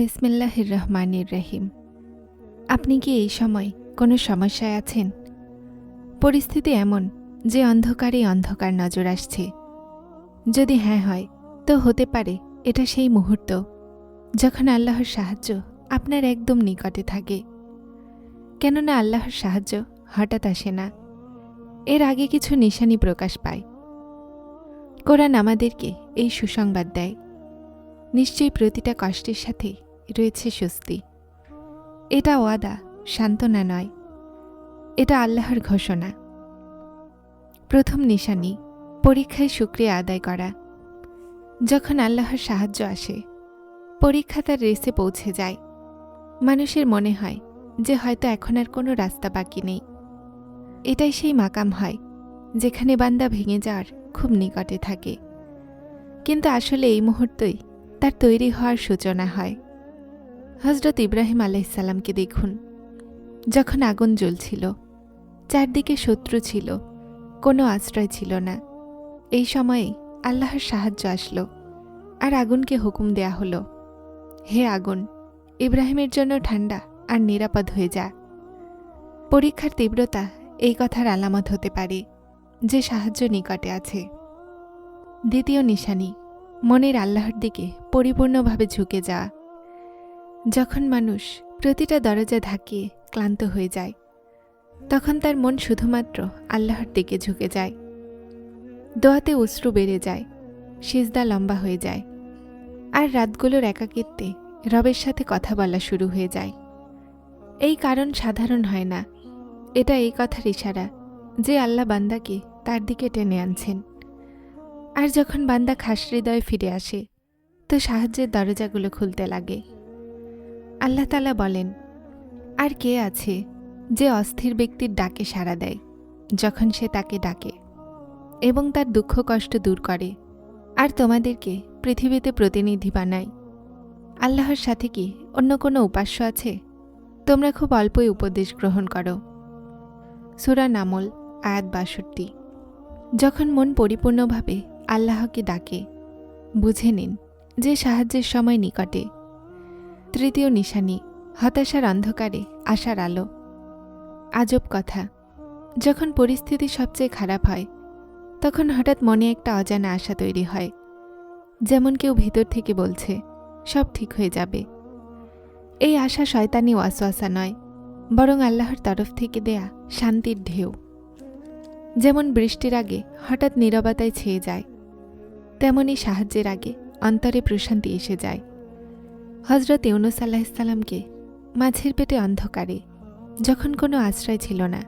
বিসমিল্লাহির রহমানির রহিম। আপনি কি এই সময় কোনো সমস্যায় আছেন? পরিস্থিতি এমন যে অন্ধকারেই অন্ধকার নজর আসছে। যদি হ্যাঁ হয় তো হতে পারে এটা সেই মুহূর্ত যখন আল্লাহর সাহায্য আপনার একদম নিকটে থাকে। কেননা আল্লাহর সাহায্য হঠাৎ আসে না, এর আগে কিছু নিশানি প্রকাশ পায়। কোরআন আমাদেরকে এই সুসংবাদ দেয়, নিশ্চয়ই প্রতিটা কষ্টের সাথে রয়েছে স্বস্তি। এটা ওয়াদা, সান্ত্বনা নয়, এটা আল্লাহর ঘোষণা। প্রথম নিশানি, পরীক্ষায় শুকরিয়া আদায় করা। যখন আল্লাহর সাহায্য আসে, পরীক্ষা তার রেসে পৌঁছে যায়। মানুষের মনে হয় যে হয়তো এখন আর কোনো রাস্তা বাকি নেই। এটাই সেই মাকাম হয় যেখানে বান্দা ভেঙে যাওয়ার খুব নিকটে থাকে। কিন্তু আসলে এই মুহূর্তেই তার তৈরি হওয়ার সূচনা হয়। হযরত ইব্রাহিম আলাইহিসসালামকে দেখুন, যখন আগুন জ্বলছিল, চারদিকে শত্রু ছিল, কোনো আশ্রয় ছিল না। এই সময়েই আল্লাহর সাহায্য আসলো আর আগুনকে হুকুম দেয়া হলো, হে আগুন, ইব্রাহিমের জন্য ঠান্ডা আর নিরাপদ হয়ে যা। পরীক্ষার তীব্রতা এই কথার আলামত হতে পারে যে সাহায্য নিকটে আছে। দ্বিতীয় নিশানি, মনের আল্লাহর দিকে পরিপূর্ণভাবে ঝুঁকে যাওয়া। যখন মানুষ প্রতিটা দরজা ধাকিয়ে ক্লান্ত হয়ে যায়, তখন তার মন শুধুমাত্র আল্লাহর দিকে ঝুঁকে যায়। দোয়াতে অশ্রু বেড়ে যায়, সিজদা লম্বা হয়ে যায়, আর রাতগুলোর একাকিত্বে রবের সাথে কথা বলা শুরু হয়ে যায়। এই কারণ সাধারণ হয় না, এটা এই কথার ইশারা যে আল্লাহ বান্দাকে তার দিকে টেনে আনছেন। আর যখন বান্দা খাস হৃদয়ে ফিরে আসে, তো সাহায্যের দরজাগুলো খুলতে লাগে। আল্লাহ তাআলা বলেন, আর কে আছে যে অস্থির ব্যক্তির ডাকে সাড়া দেয় যখন সে তাকে ডাকে, এবং তার দুঃখ কষ্ট দূর করে, আর তোমাদেরকে পৃথিবীতে প্রতিনিধি বানায়। আল্লাহর সাথে কি অন্য কোনো উপাস্য আছে? তোমরা খুব অল্পই উপদেশ গ্রহণ করো। সূরা নামল, আয়াত ৬২। যখন মন পরিপূর্ণভাবে আল্লাহকে ডাকে, বুঝে নিন যে সাহায্যের সময় নিকটে। তৃতীয় নিশানি, হতাশার অন্ধকারে আশার আলো। আজব কথা, যখন পরিস্থিতি সবচেয়ে খারাপ হয়, তখন হঠাৎ মনে একটা অজানা আশা তৈরি হয়, যেমন কেউ ভিতর থেকে বলছে সব ঠিক হয়ে যাবে। এই আশা শয়তানি ওয়াসওয়াসা নয়, বরং আল্লাহর তরফ থেকে দেয়া শান্তির ঢেউ। যেমন বৃষ্টির আগে হঠাৎ নীরবতায় ছেয়ে যায়, তেমনি সাহায্যের আগে অন্তরে প্রশান্তি এসে যায়। হযরত ইউনূস আলাইহিসসালামকে মাছের পেটে অন্ধকারে, যখন কোনো আশ্রয় ছিল না,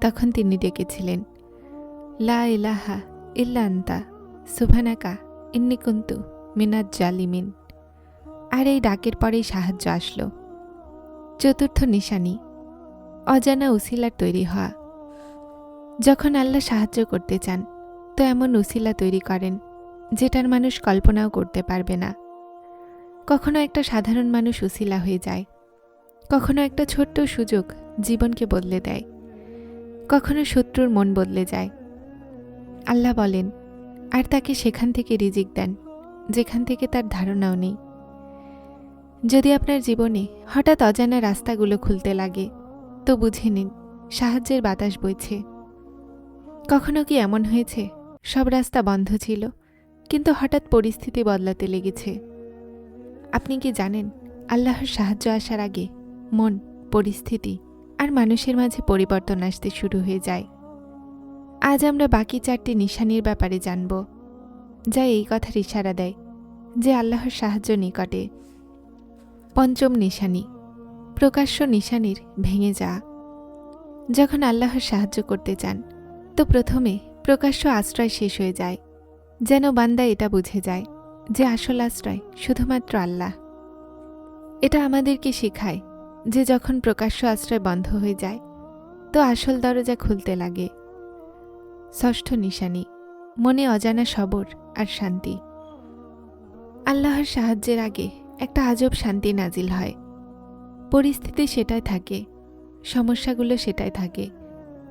তখন তিনি ডেকেছিলেন, লা ইলাহা ইল্লা আনতা সুবহানাকা ইন্নী কুনতু মিনাজ জালিমিন। আর এই ডাকের পরেই সাহায্য আসলো। চতুর্থ নিশানি, অজানা উসিলার তৈরি হওয়া। যখন আল্লাহ সাহায্য করতে চান, তো এমন উসিলা তৈরি করেন যেটার মানুষ কল্পনাও করতে পারবে না। কখনো একটা সাধারণ মানুষ উসিলা হয়ে যায়, কখনো একটা ছোট্ট সুযোগ জীবনকে বদলে দেয়, কখনো শত্রুর মন বদলে যায়। আল্লাহ বলেন, আর তাকে সেখান থেকে রিজিক দেন যেখান থেকে তার ধারণাও নেই। যদি আপনার জীবনে হঠাৎ অজানা রাস্তাগুলো খুলতে লাগে, তো বুঝে নিন সাহায্যের বাতাস বইছে। কখনো কি এমন হয়েছে সব রাস্তা বন্ধ ছিল, কিন্তু হঠাৎ পরিস্থিতি বদলাতে লেগেছে? আপনি কি জানেন আল্লাহর সাহায্য আসার আগে মন, পরিস্থিতি আর মানুষের মাঝে পরিবর্তন আসতে শুরু হয়ে যায়? আজ আমরা বাকি 4টি নিশানির ব্যাপারে জানব, যা এই কথার ইশারা দেয় যে আল্লাহর সাহায্য নিকটে। পঞ্চম নিশানি, প্রকাশ্য নিশানির ভেঙে যাওয়া। যখন আল্লাহর সাহায্য করতে চান, তো প্রথমে প্রকাশ্য আশ্রয় শেষ হয়ে যায়, যেন বান্দা এটা বুঝে যায় যে আসল আশ্রয় শুধুমাত্র আল্লাহ। এটা আমাদেরকে শেখায় যে যখন প্রকাশ্য আশ্রয় বন্ধ হয়ে যায়, তো আসল দরজা খুলতে লাগে। ষষ্ঠ নিশানি, মনে অজানা সবর আর শান্তি। আল্লাহর সাহায্যের আগে একটা আজব শান্তি নাজিল হয়। পরিস্থিতি সেটাই থাকে, সমস্যাগুলো সেটাই থাকে,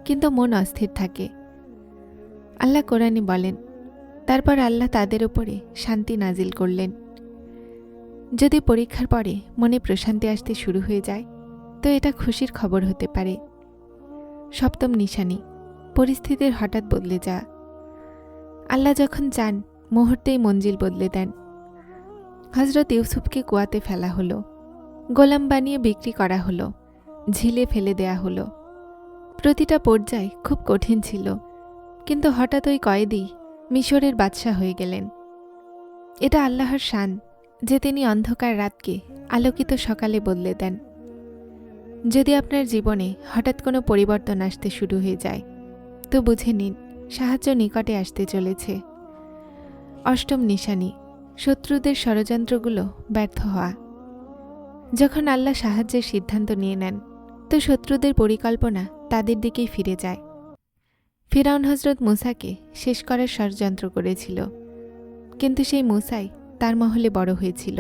কিন্তু মন অস্থির থাকে। আল্লাহ কোরআনে বলেন, তারপর আল্লাহ তাদের উপরে শান্তি নাজিল করলেন। যদি পরীক্ষার পরে মনে প্রশান্তি আসতে শুরু হয়ে যায় তো এটা খুশির খবর হতে পারে। সপ্তম নিশানি, পরিস্থিতির হঠাৎ বদলে যাওয়া। আল্লাহ যখন চান মুহূর্তেই মঞ্জিল বদলে দেন। হজরত ইউসুফকে কুয়াতে ফেলা হলো, গোলাম বানিয়ে বিক্রি করা হলো, ঝিলে ফেলে দেয়া হলো। প্রতিটা পর্যায় খুব কঠিন ছিল, কিন্তু হঠাৎ ওই কয়েদি মিশরের বাদশাহ হয়ে গেলেন। এটা আল্লাহর শান যে তিনি অন্ধকার রাতকে আলোকিত সকালে বদলে দেন। যদি আপনার জীবনে হঠাৎ কোনো পরিবর্তন আসতে শুরু হয়ে যায় তো বুঝে নিন সাহায্য নিকটে আসতে চলেছে। অষ্টম নিশানি, শত্রুদের ষড়যন্ত্রগুলো ব্যর্থ হওয়া। যখন আল্লাহ সাহায্যের সিদ্ধান্ত নিয়ে নেন তো শত্রুদের পরিকল্পনা তাদের দিকেই ফিরে যায়। ফিরআউন হজরত মূসাকে শেষ করার ষড়যন্ত্র করেছিল, কিন্তু সেই মূসাই তার মহলে বড় হয়েছিল।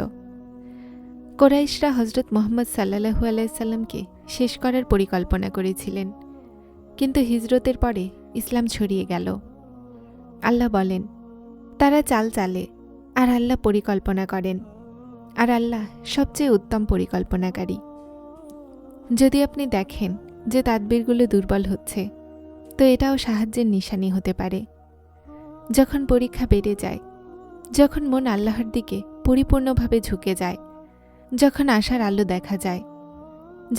কোরাইশরা হজরত মুহাম্মদ সাল্লাল্লাহু আলাইহি সাল্লামকে শেষ করার পরিকল্পনা করেছিলেন, কিন্তু হিজরতের পরে ইসলাম ছড়িয়ে গেল। আল্লাহ বলেন, তারা চাল চালে আর আল্লাহ পরিকল্পনা করেন, আর আল্লাহ সবচেয়ে উত্তম পরিকল্পনাকারী। যদি আপনি দেখেন যে তাদবিরগুলো দুর্বল হচ্ছে তো এটাও সাহায্যের নিশানি হতে পারে। যখন পরীক্ষা বেড়ে যায়, যখন মন আল্লাহর দিকে পরিপূর্ণভাবে ঝুঁকে যায়, যখন আশার আলো দেখা যায়,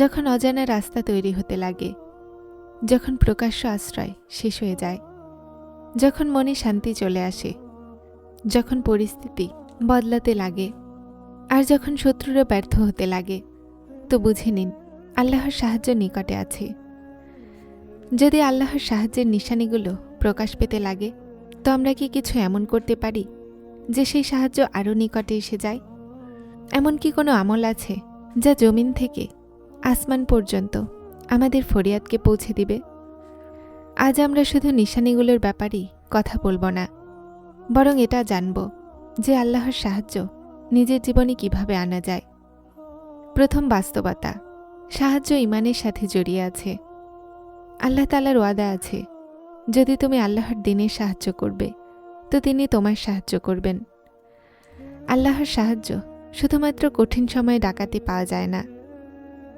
যখন অজানা রাস্তা তৈরি হতে লাগে, যখন প্রকাশ্য আশ্রয় শেষ হয়ে যায়, যখন মনে শান্তি চলে আসে, যখন পরিস্থিতি বদলাতে লাগে, আর যখন শত্রুরা ব্যর্থ হতে লাগে, তো বুঝে নিন আল্লাহর সাহায্য নিকটে আছে। যদি আল্লাহর সাহায্যের নিশানিগুলো প্রকাশ পেতে লাগে তো আমরা কি কিছু এমন করতে পারি যে সেই সাহায্য আরও নিকটে এসে যায়? এমন কি কোনো আমল আছে যা জমিন থেকে আসমান পর্যন্ত আমাদের ফরিয়াদকে পৌঁছে দিবে? আজ আমরা শুধু নিশানিগুলোর ব্যাপারেই কথা বলবো না, বরং এটা জানব যে আল্লাহর সাহায্য নিজের জীবনে কিভাবে আনা যায়। প্রথম বাস্তবতা, সাহায্য ঈমানের সাথে জড়িয়ে আছে। আল্লাহ তাআলার ওয়াদা আছে, যদি তুমি আল্লাহর দ্বীনের সাহায্য করবে তো তিনি তোমার সাহায্য করবেন। আল্লাহর সাহায্য শুধুমাত্র কঠিন সময়ে ডাকাতে পাওয়া যায় না,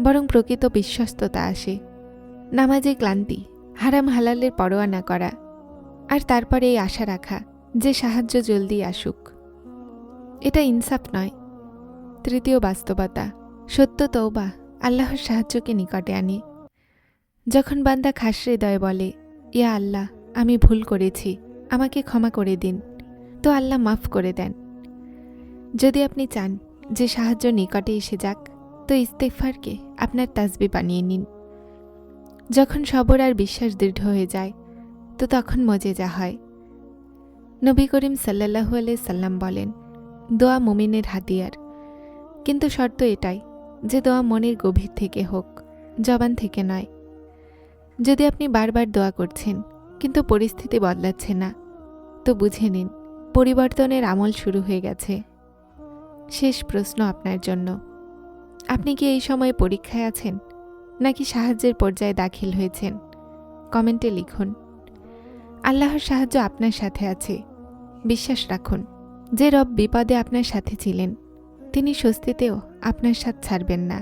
বরং প্রকৃত বিশ্বস্ততা আসে, নামাজে ক্লান্তি, হারাম হালালের পরোয়া না করা, আর তারপরে এই আশা রাখা যে সাহায্য জলদি আসুক। এটা ইনসাফ নয়। তৃতীয় বাস্তবতা, সত্য তওবা আল্লাহর সাহায্যকে নিকটে আনে। যখন বান্দা খাস হৃদয়ে বলে, ইয়া আল্লাহ, আমি ভুল করেছি, আমাকে ক্ষমা করে দিন, তো আল্লাহ মাফ করে দেন। যদি আপনি চান যে সাহায্য নিকটে এসে যাক তো ইস্তেগফারকে আপনার তাসবিহ বানিয়ে নিন। যখন সবর আর বিশ্বাস দৃঢ় হয়ে যায় তো তখন মজেজা হয়। নবী করিম সাল্লাল্লাহু আলাইহি সাল্লাম বলেন, দোয়া মুমিনের হাতিয়ার, কিন্তু শর্ত এটাই যে দোয়া মনের গভীর থেকে হোক, জবান থেকে নয়। যদি আপনি বারবার দোয়া করছেন কিন্তু পরিস্থিতি বদলাচ্ছে না তো বুঝে নিন পরিবর্তনের আমল শুরু হয়ে গেছে। শেষ প্রশ্ন আপনার জন্য, আপনি কি এই সময়ে পরীক্ষায় আছেন নাকি সাহায্যের পর্যায়ে দাখিল হয়েছেন? কমেন্টে লিখুন। আল্লাহর সাহায্য আপনার সাথে আছে। বিশ্বাস রাখুন যে রব বিপদে আপনার সাথে ছিলেন তিনি স্বস্তিতেও আপনার সাথ ছাড়বেন না।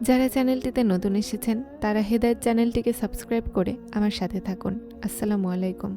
যারা চ্যানেলটিতে নতুন এসেছেন তারা হেদায়েত চ্যানেলটিকে সাবস্ক্রাইব করে আমার সাথে থাকুন। আসসালামু আলাইকুম।